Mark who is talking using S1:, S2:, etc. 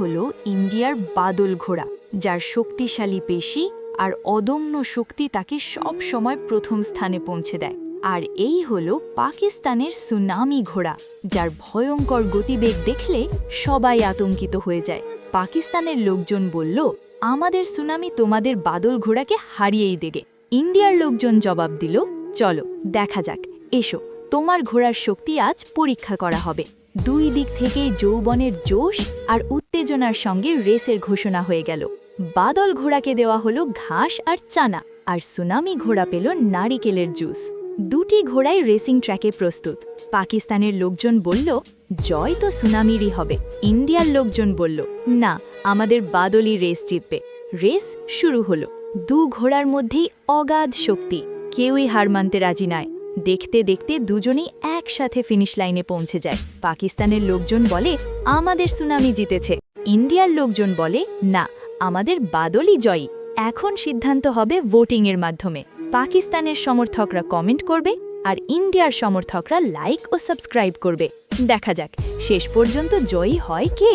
S1: হলো ইন্ডিয়ার বাদল ঘোড়া, যার শক্তিশালী পেশি আর অদম্য শক্তি তাকে সব সময় প্রথম স্থানে পৌঁছে দেয়। আর এই হলো পাকিস্তানের সুনামি ঘোড়া, যার ভয়ঙ্কর গতিবেগ দেখলে সবাই আতঙ্কিত হয়ে যায়। পাকিস্তানের লোকজন বলল, আমাদের সুনামি তোমাদের বাদল ঘোড়াকে হারিয়েই দেবে। ইন্ডিয়ার লোকজন জবাব দিল, চলো দেখা যাক, এসো, তোমার ঘোড়ার শক্তি আজ পরীক্ষা করা হবে। দুই দিক থেকেই যৌবনের জোশ আর উত্তেজনার সঙ্গে রেসের ঘোষণা হয়ে গেল। বাদল ঘোড়াকে দেওয়া হলো ঘাস আর চানা, আর সুনামি ঘোড়া পেল নারিকেলের জুস। দুটি ঘোড়াই রেসিং ট্র্যাকে প্রস্তুত। পাকিস্তানের লোকজন বলল, জয় তো সুনামিরই হবে। ইন্ডিয়ার লোকজন বলল, না, আমাদের বাদলই রেস জিতবে। রেস শুরু হলো। দু ঘোড়ার মধ্যেই অগাধ শক্তি, কেউই হার মানতে রাজি নয়। দেখতে দেখতে দুজনেই একসাথে ফিনিশ লাইনে পৌঁছে যায়। পাকিস্তানের লোকজন বলে, আমাদের সুনামি জিতেছে। ইন্ডিয়ার লোকজন বলে, না, আমাদের বাদলই জয়ী। এখন সিদ্ধান্ত হবে ভোটিংয়ের মাধ্যমে। পাকিস্তানের সমর্থকরা কমেন্ট করবে আর ইন্ডিয়ার সমর্থকরা লাইক ও সাবস্ক্রাইব করবে। দেখা যাক শেষ পর্যন্ত জয়ী হয় কে।